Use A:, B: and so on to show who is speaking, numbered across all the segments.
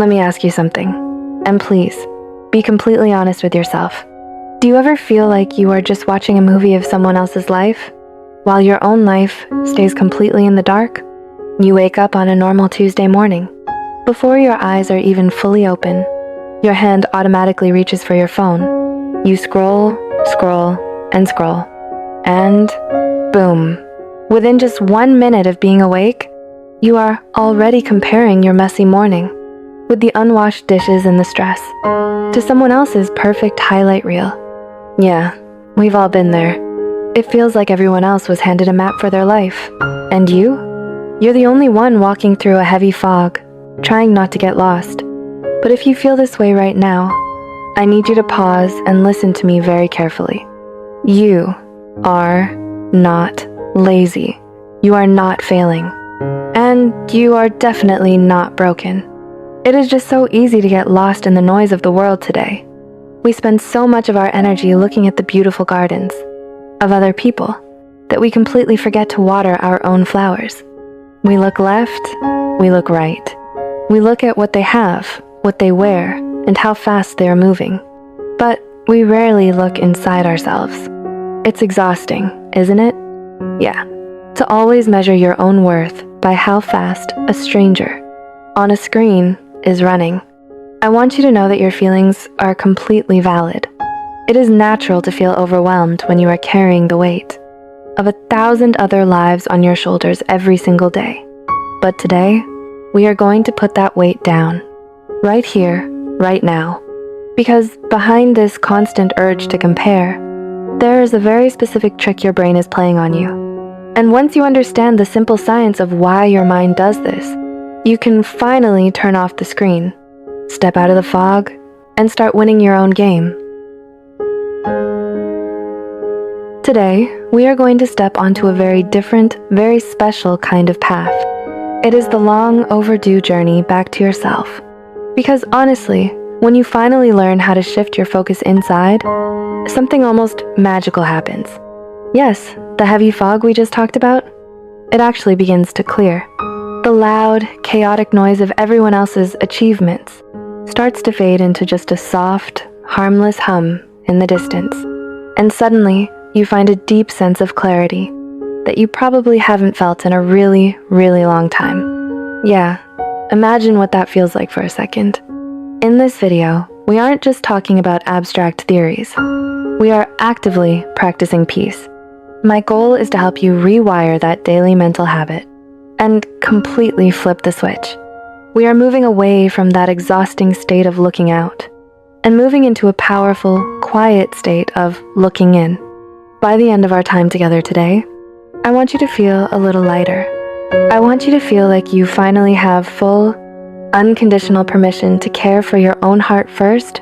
A: let me ask you something. And please, be completely honest with yourself. Do you ever feel like you are just watching a movie of someone else's life, while your own life stays completely in the dark? You wake up on a normal Tuesday morning. Before your eyes are even fully open, your hand automatically reaches for your phone. You scroll, scroll, and scroll. And boom. Within just 1 minute of being awake, you are already comparing your messy morning with the unwashed dishes and the stress to someone else's perfect highlight reel. Yeah, we've all been there. It feels like everyone else was handed a map for their life. And you're the only one walking through a heavy fog, trying not to get lost. But if you feel this way right now, I need you to pause and listen to me very carefully. You are not lazy. You are not failing. And you are definitely not broken. It is just so easy to get lost in the noise of the world today. We spend so much of our energy looking at the beautiful gardens of other people that we completely forget to water our own flowers. We look left, we look right. We look at what they have, what they wear, and how fast they are moving. But we rarely look inside ourselves. It's exhausting, isn't it? Yeah, to always measure your own worth by how fast a stranger on a screen is running. I want you to know that your feelings are completely valid. It is natural to feel overwhelmed when you are carrying the weight of 1,000 other lives on your shoulders every single day. But today, we are going to put that weight down, right here, right now. Because behind this constant urge to compare, there is a very specific trick your brain is playing on you. And once you understand the simple science of why your mind does this, you can finally turn off the screen, step out of the fog, and start winning your own game. Today, we are going to step onto a very different, very special kind of path. It is the long overdue journey back to yourself. Because honestly, when you finally learn how to shift your focus inside, something almost magical happens. Yes, the heavy fog we just talked about, it actually begins to clear. The loud, chaotic noise of everyone else's achievements starts to fade into just a soft, harmless hum in the distance. And suddenly, you find a deep sense of clarity that you probably haven't felt in a really, really long time. Yeah, imagine what that feels like for a second. In this video, we aren't just talking about abstract theories. We are actively practicing peace. My goal is to help you rewire that daily mental habit and completely flip the switch. We are moving away from that exhausting state of looking out and moving into a powerful, quiet state of looking in. By the end of our time together today, I want you to feel a little lighter. I want you to feel like you finally have full, unconditional permission to care for your own heart first,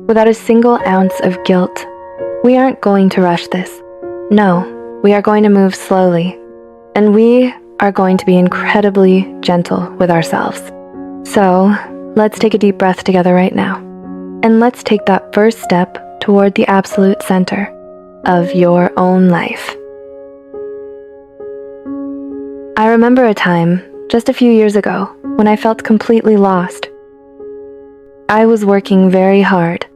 A: without a single ounce of guilt. We aren't going to rush this. No, we are going to move slowly, and we are going to be incredibly gentle with ourselves. So, let's take a deep breath together right now, and let's take that first step toward the absolute center of your own life. I remember a time, just a few years ago, when I felt completely lost. I was working very hard,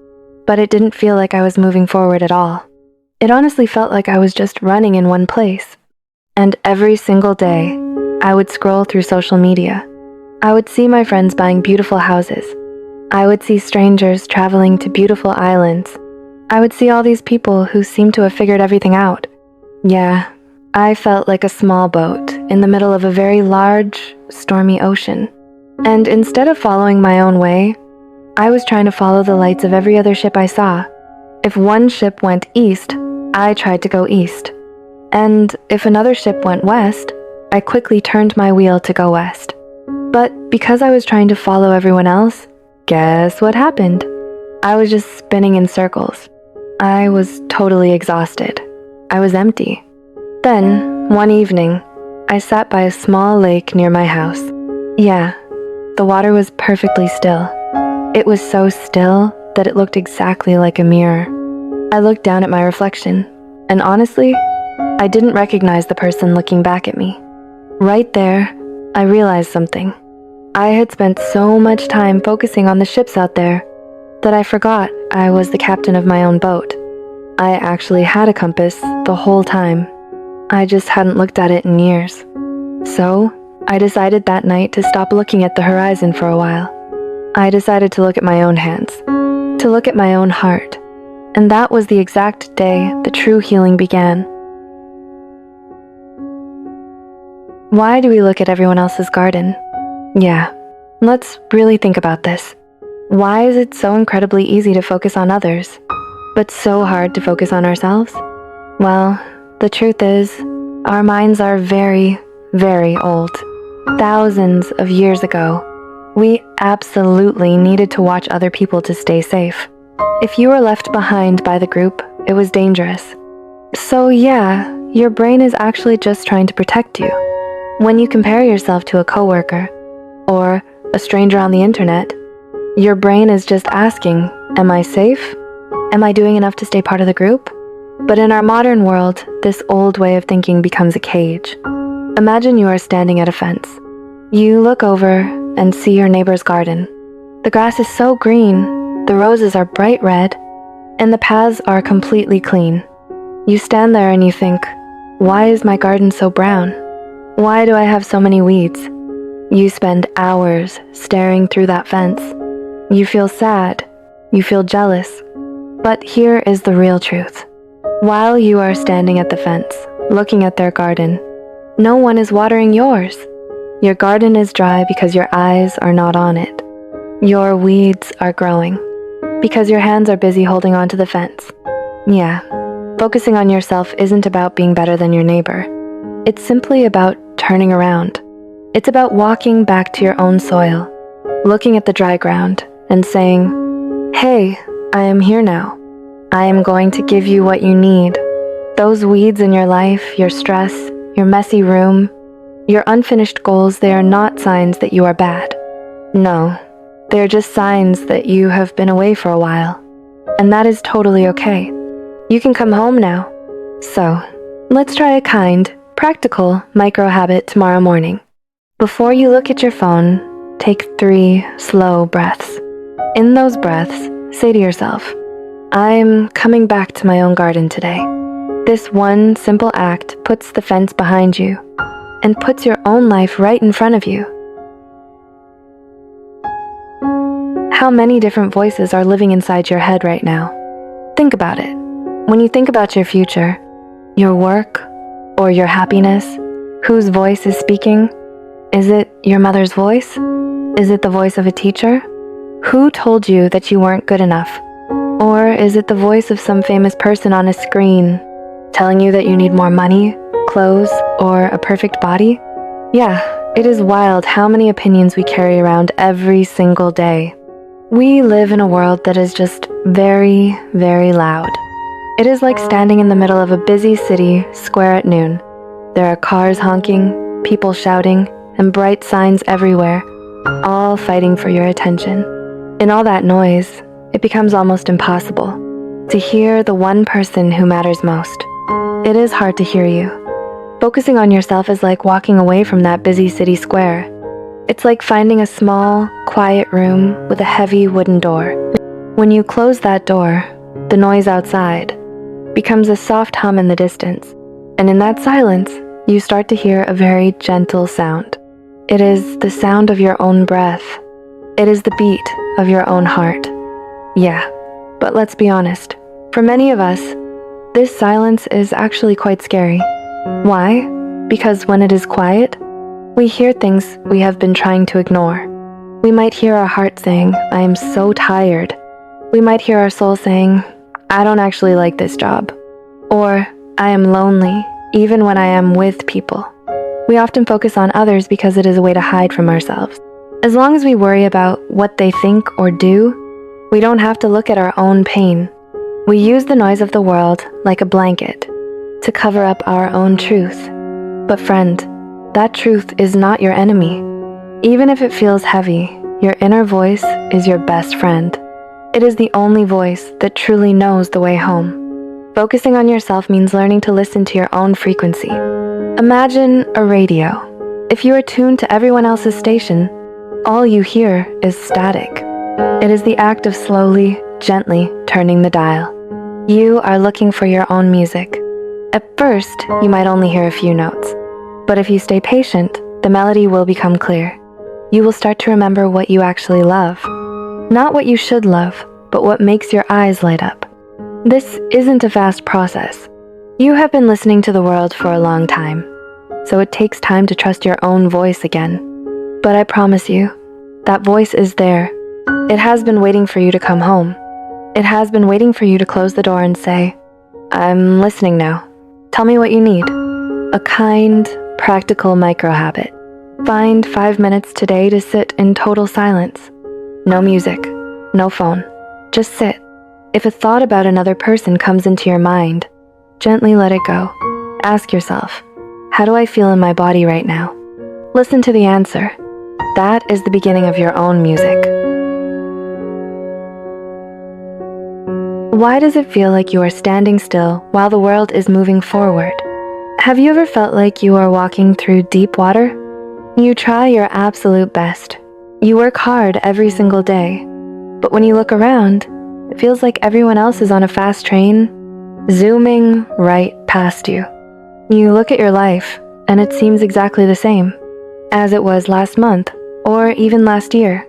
A: but it didn't feel like I was moving forward at all. It honestly felt like I was just running in one place. And every single day, I would scroll through social media. I would see my friends buying beautiful houses. I would see strangers traveling to beautiful islands. I would see all these people who seemed to have figured everything out. Yeah, I felt like a small boat in the middle of a very large, stormy ocean. And instead of following my own way, I was trying to follow the lights of every other ship I saw. If one ship went east, I tried to go east. And if another ship went west, I quickly turned my wheel to go west. But because I was trying to follow everyone else, guess what happened? I was just spinning in circles. I was totally exhausted. I was empty. Then, one evening, I sat by a small lake near my house. Yeah, the water was perfectly still. It was so still that it looked exactly like a mirror. I looked down at my reflection, and honestly, I didn't recognize the person looking back at me. Right there, I realized something. I had spent so much time focusing on the ships out there that I forgot I was the captain of my own boat. I actually had a compass the whole time. I just hadn't looked at it in years. So, I decided that night to stop looking at the horizon for a while. I decided to look at my own hands, to look at my own heart. And that was the exact day the true healing began. Why do we look at everyone else's garden? Yeah, let's really think about this. Why is it so incredibly easy to focus on others, but so hard to focus on ourselves? Well, the truth is, our minds are very, very old. Thousands of years ago, we absolutely needed to watch other people to stay safe. If you were left behind by the group, it was dangerous. So yeah, your brain is actually just trying to protect you. When you compare yourself to a coworker or a stranger on the internet, your brain is just asking, am I safe? Am I doing enough to stay part of the group? But in our modern world, this old way of thinking becomes a cage. Imagine you are standing at a fence. You look over and see your neighbor's garden. The grass is so green, the roses are bright red, and the paths are completely clean. You stand there and you think, why is my garden so brown? Why do I have so many weeds? You spend hours staring through that fence. You feel sad. You feel jealous. But here is the real truth. While you are standing at the fence, looking at their garden, no one is watering yours. Your garden is dry because your eyes are not on it. Your weeds are growing because your hands are busy holding onto the fence. Yeah, focusing on yourself isn't about being better than your neighbor. It's simply about turning around. It's about walking back to your own soil, looking at the dry ground and saying, hey, I am here now. I am going to give you what you need. Those weeds in your life, your stress, your messy room, your unfinished goals, they are not signs that you are bad. No, they are just signs that you have been away for a while. And that is totally okay. You can come home now. So, let's try a kind, practical micro habit tomorrow morning. Before you look at your phone, take 3 slow breaths. In those breaths, say to yourself, I'm coming back to my own garden today. This one simple act puts the fence behind you and puts your own life right in front of you. How many different voices are living inside your head right now? Think about it. When you think about your future, your work, or your happiness, whose voice is speaking? Is it your mother's voice? Is it the voice of a teacher? Who told you that you weren't good enough? Or is it the voice of some famous person on a screen telling you that you need more money, clothes, or a perfect body? Yeah, it is wild how many opinions we carry around every single day. We live in a world that is just very, very loud. It is like standing in the middle of a busy city square at noon. There are cars honking, people shouting, and bright signs everywhere, all fighting for your attention. In all that noise, it becomes almost impossible to hear the one person who matters most. It is hard to hear you. Focusing on yourself is like walking away from that busy city square. It's like finding a small, quiet room with a heavy wooden door. When you close that door, the noise outside becomes a soft hum in the distance, and in that silence, you start to hear a very gentle sound. It is the sound of your own breath. It is the beat of your own heart. Yeah, but let's be honest. For many of us, this silence is actually quite scary. Why? Because when it is quiet, we hear things we have been trying to ignore. We might hear our heart saying, I am so tired. We might hear our soul saying, I don't actually like this job. Or, I am lonely, even when I am with people. We often focus on others because it is a way to hide from ourselves. As long as we worry about what they think or do, we don't have to look at our own pain. We use the noise of the world like a blanket to cover up our own truth. But friend, that truth is not your enemy. Even if it feels heavy, your inner voice is your best friend. It is the only voice that truly knows the way home. Focusing on yourself means learning to listen to your own frequency. Imagine a radio. If you are tuned to everyone else's station, all you hear is static. It is the act of slowly, gently turning the dial. You are looking for your own music. At first, you might only hear a few notes, but if you stay patient, the melody will become clear. You will start to remember what you actually love. Not what you should love, but what makes your eyes light up. This isn't a fast process. You have been listening to the world for a long time, so it takes time to trust your own voice again. But I promise you, that voice is there. It has been waiting for you to come home. It has been waiting for you to close the door and say, "I'm listening now. Tell me what you need." A kind, practical micro-habit. Find 5 minutes today to sit in total silence. No music, no phone. Just sit. If a thought about another person comes into your mind, gently let it go. Ask yourself, how do I feel in my body right now? Listen to the answer. That is the beginning of your own music. Why does it feel like you are standing still while the world is moving forward? Have you ever felt like you are walking through deep water? You try your absolute best. You work hard every single day. But when you look around, it feels like everyone else is on a fast train, zooming right past you. You look at your life, and it seems exactly the same as it was last month, or even last year.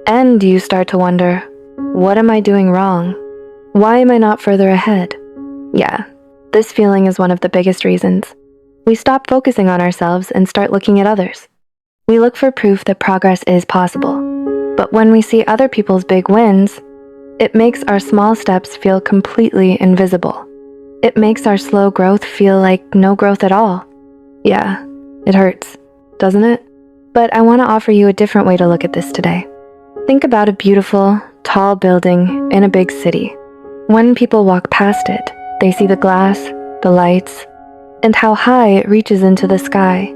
A: And you start to wonder, what am I doing wrong? Why am I not further ahead? Yeah, this feeling is one of the biggest reasons. We stop focusing on ourselves and start looking at others. We look for proof that progress is possible. But when we see other people's big wins, it makes our small steps feel completely invisible. It makes our slow growth feel like no growth at all. Yeah, it hurts, doesn't it? But I want to offer you a different way to look at this today. Think about a beautiful, tall building in a big city. When people walk past it, they see the glass, the lights, and how high it reaches into the sky.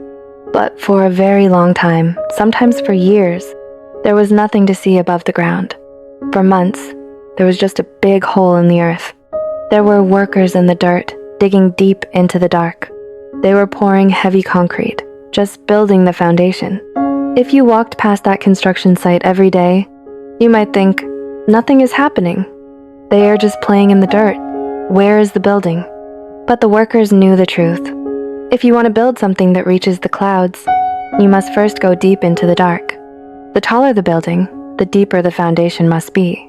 A: But for a very long time, sometimes for years, there was nothing to see above the ground. For months, there was just a big hole in the earth. There were workers in the dirt, digging deep into the dark. They were pouring heavy concrete, just building the foundation. If you walked past that construction site every day, you might think, nothing is happening. They are just playing in the dirt. Where is the building? But the workers knew the truth. If you want to build something that reaches the clouds, you must first go deep into the dark. The taller the building, the deeper the foundation must be.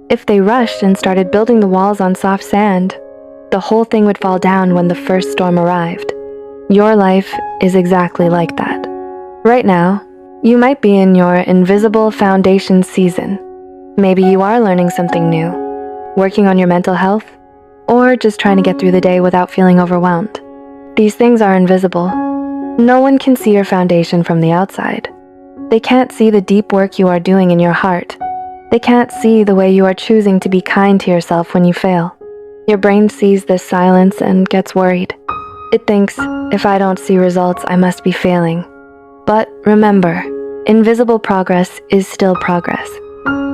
A: If they rushed and started building the walls on soft sand, the whole thing would fall down when the first storm arrived. Your life is exactly like that. Right now, you might be in your invisible foundation season. Maybe you are learning something new, working on your mental health, or just trying to get through the day without feeling overwhelmed. These things are invisible. No one can see your foundation from the outside. They can't see the deep work you are doing in your heart. They can't see the way you are choosing to be kind to yourself when you fail. Your brain sees this silence and gets worried. It thinks, if I don't see results, I must be failing. But remember, invisible progress is still progress.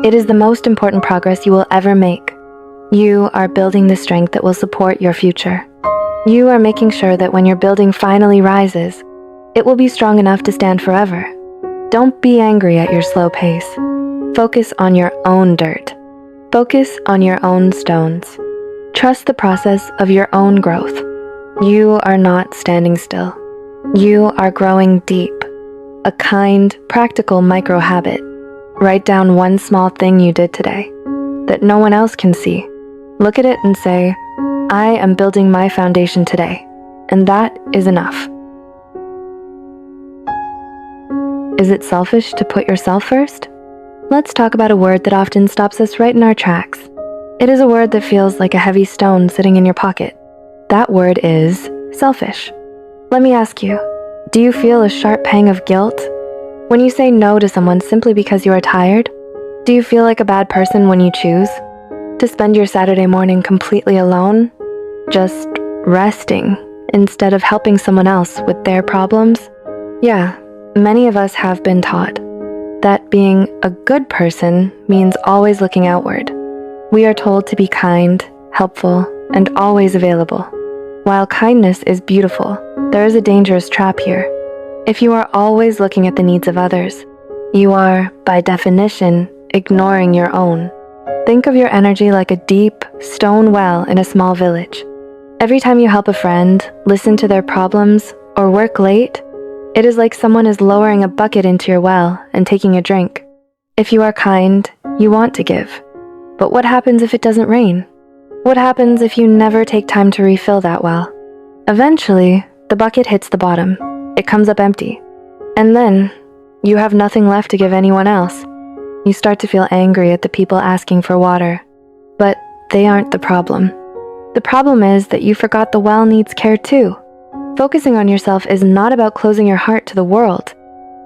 A: It is the most important progress you will ever make. You are building the strength that will support your future. You are making sure that when your building finally rises, it will be strong enough to stand forever. Don't be angry at your slow pace. Focus on your own dirt. Focus on your own stones. Trust the process of your own growth. You are not standing still. You are growing deep. A kind, practical micro-habit. Write down one small thing you did today that no one else can see. Look at it and say, I am building my foundation today, and that is enough. Is it selfish to put yourself first? Let's talk about a word that often stops us right in our tracks. It is a word that feels like a heavy stone sitting in your pocket. That word is selfish. Let me ask you, do you feel a sharp pang of guilt when you say no to someone simply because you are tired? Do you feel like a bad person when you choose to spend your Saturday morning completely alone, just resting instead of helping someone else with their problems? Yeah, many of us have been taught that being a good person means always looking outward. We are told to be kind, helpful, and always available. While kindness is beautiful, there is a dangerous trap here. If you are always looking at the needs of others, You are, by definition, ignoring your own. Think of your energy like a deep, stone well in a small village. Every time you help a friend, listen to their problems, or work late, it is like someone is lowering a bucket into your well and taking a drink. If you are kind, you want to give. But what happens if it doesn't rain? What happens if you never take time to refill that well? Eventually, the bucket hits the bottom. It comes up empty. And then, you have nothing left to give anyone else. You start to feel angry at the people asking for water. But they aren't the problem. The problem is that you forgot the well needs care too. Focusing on yourself is not about closing your heart to the world.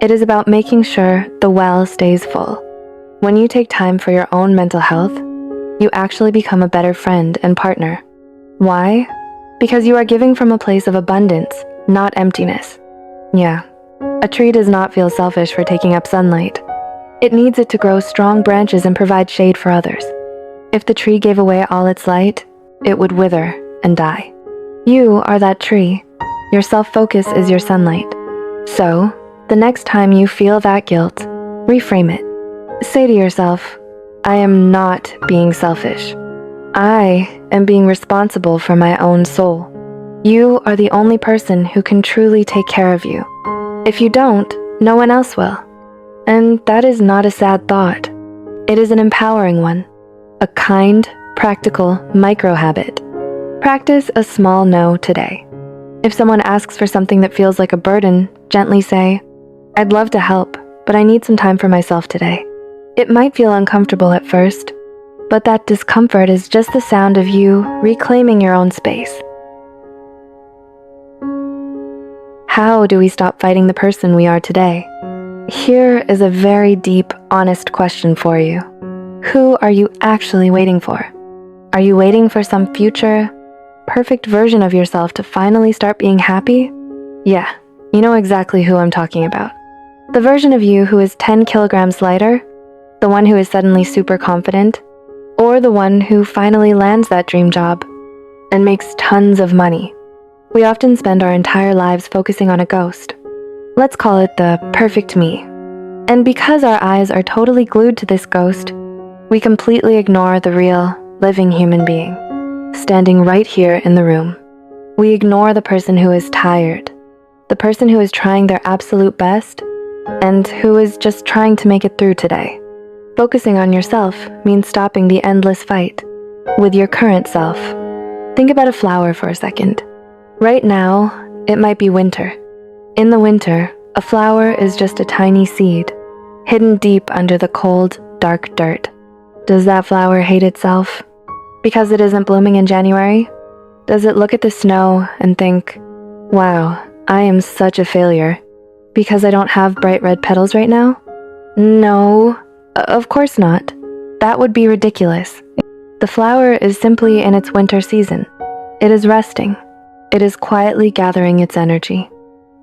A: It is about making sure the well stays full. When you take time for your own mental health, you actually become a better friend and partner. Why? Because you are giving from a place of abundance, not emptiness. Yeah, a tree does not feel selfish for taking up sunlight. It needs it to grow strong branches and provide shade for others. If the tree gave away all its light, it would wither and die. You are that tree. Your self-focus is your sunlight. So, the next time you feel that guilt, reframe it. Say to yourself, I am not being selfish. I am being responsible for my own soul. You are the only person who can truly take care of you. If you don't, no one else will. And that is not a sad thought. It is an empowering one. A kind, practical micro-habit. Practice a small no today. If someone asks for something that feels like a burden, gently say, I'd love to help, but I need some time for myself today. It might feel uncomfortable at first, but that discomfort is just the sound of you reclaiming your own space. How do we stop fighting the person we are today? Here is a very deep, honest question for you. Who are you actually waiting for? Are you waiting for some future, perfect version of yourself to finally start being happy? Yeah, you know exactly who I'm talking about. The version of you who is 10 kilograms lighter, the one who is suddenly super confident, or the one who finally lands that dream job and makes tons of money. We often spend our entire lives focusing on a ghost. Let's call it the perfect me. And because our eyes are totally glued to this ghost, we completely ignore the real, living human being, standing right here in the room. We ignore the person who is tired, the person who is trying their absolute best, and who is just trying to make it through today. Focusing on yourself means stopping the endless fight with your current self. Think about a flower for a second. Right now, it might be winter. In the winter, a flower is just a tiny seed, hidden deep under the cold, dark dirt. Does that flower hate itself? Because it isn't blooming in January? Does it look at the snow and think, wow, I am such a failure because I don't have bright red petals right now? No, of course not. That would be ridiculous. The flower is simply in its winter season. It is resting. It is quietly gathering its energy.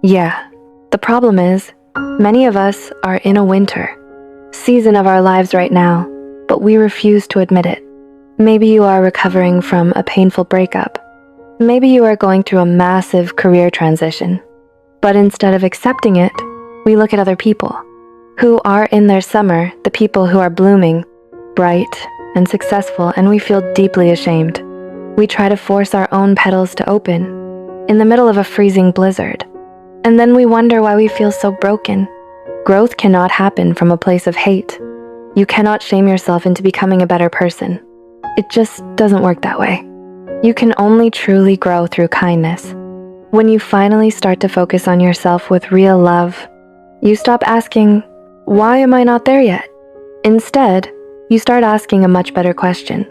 A: Yeah, the problem is, many of us are in a winter season of our lives right now, but we refuse to admit it. Maybe you are recovering from a painful breakup. Maybe you are going through a massive career transition. But instead of accepting it, we look at other people who are in their summer, the people who are blooming, bright, and successful, and we feel deeply ashamed. We try to force our own petals to open in the middle of a freezing blizzard. And then we wonder why we feel so broken. Growth cannot happen from a place of hate. You cannot shame yourself into becoming a better person. It just doesn't work that way. You can only truly grow through kindness. When you finally start to focus on yourself with real love, you stop asking, why am I not there yet? Instead, you start asking a much better question.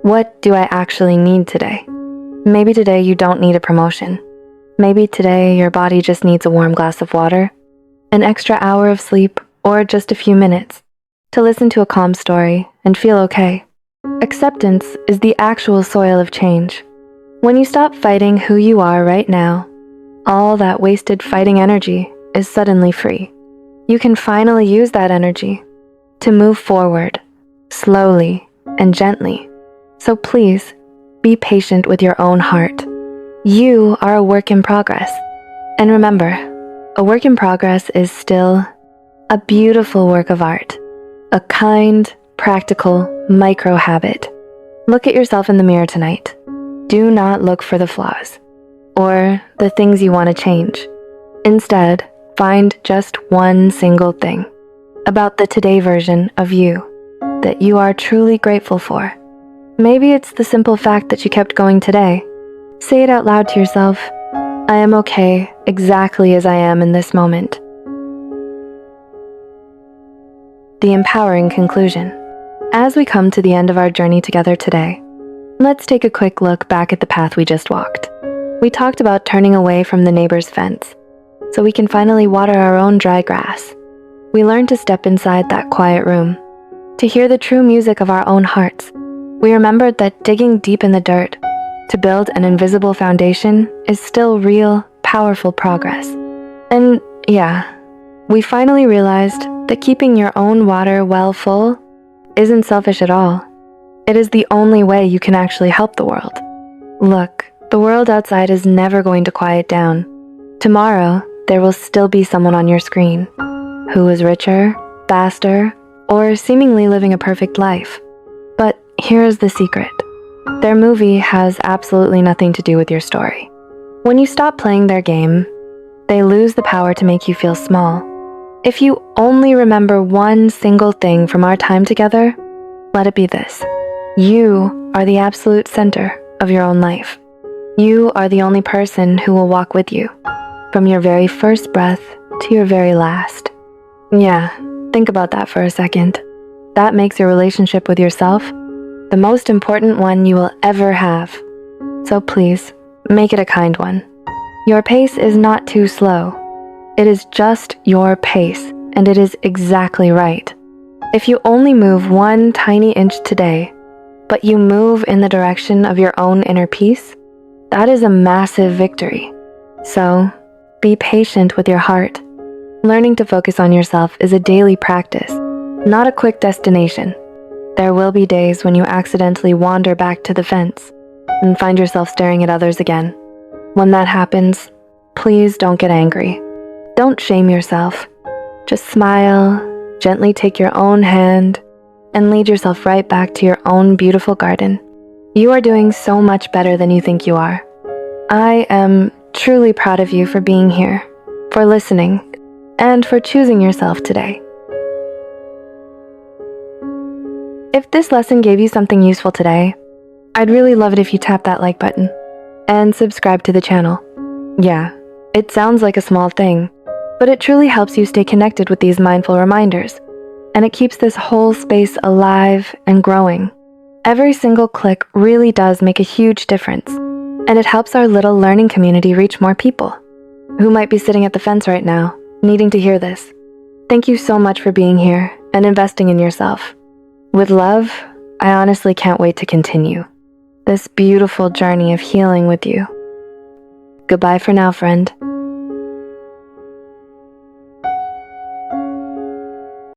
A: What do I actually need today? Maybe today you don't need a promotion. Maybe today your body just needs a warm glass of water, an extra hour of sleep, or just a few minutes to listen to a calm story and feel okay. Acceptance is the actual soil of change. When you stop fighting who you are right now, all that wasted fighting energy is suddenly free. You can finally use that energy to move forward, slowly and gently. So please, be patient with your own heart. You are a work in progress. And remember, a work in progress is still A beautiful work of art. A kind, practical, micro habit. Look at yourself in the mirror tonight. Do not look for the flaws or the things you want to change. Instead, find just one single thing about the today version of you that you are truly grateful for. Maybe it's the simple fact that you kept going today. Say it out loud to yourself. I am okay exactly as I am in this moment. The empowering conclusion. As we come to the end of our journey together today, let's take a quick look back at the path we just walked. We talked about turning away from the neighbor's fence so we can finally water our own dry grass. We learned to step inside that quiet room, to hear the true music of our own hearts. We remembered that digging deep in the dirt to build an invisible foundation is still real, powerful progress. And yeah, we finally realized that keeping your own water well full isn't selfish at all. It is the only way you can actually help the world. Look, the world outside is never going to quiet down. Tomorrow, there will still be someone on your screen who is richer, faster, or seemingly living a perfect life. But here's the secret. Their movie has absolutely nothing to do with your story. When you stop playing their game, they lose the power to make you feel small. If you only remember one single thing from our time together, let it be this. You are the absolute center of your own life. You are the only person who will walk with you, from your very first breath to your very last. Yeah, think about that for a second. That makes your relationship with yourself the most important one you will ever have. So please, make it a kind one. Your pace is not too slow. It is just your pace, and it is exactly right. If you only move one tiny inch today, but you move in the direction of your own inner peace, that is a massive victory. So, be patient with your heart. Learning to focus on yourself is a daily practice, not a quick destination. There will be days when you accidentally wander back to the fence and find yourself staring at others again. When that happens, please don't get angry. Don't shame yourself. Just smile, gently take your own hand, and lead yourself right back to your own beautiful garden. You are doing so much better than you think you are. I am truly proud of you for being here, for listening, and for choosing yourself today. If this lesson gave you something useful today, I'd really love it if you tap that like button and subscribe to the channel. Yeah, it sounds like a small thing, but it truly helps you stay connected with these mindful reminders, and it keeps this whole space alive and growing. Every single click really does make a huge difference, and it helps our little learning community reach more people who might be sitting at the fence right now, needing to hear this. Thank you so much for being here and investing in yourself. With love, I honestly can't wait to continue this beautiful journey of healing with you. Goodbye for now, friend.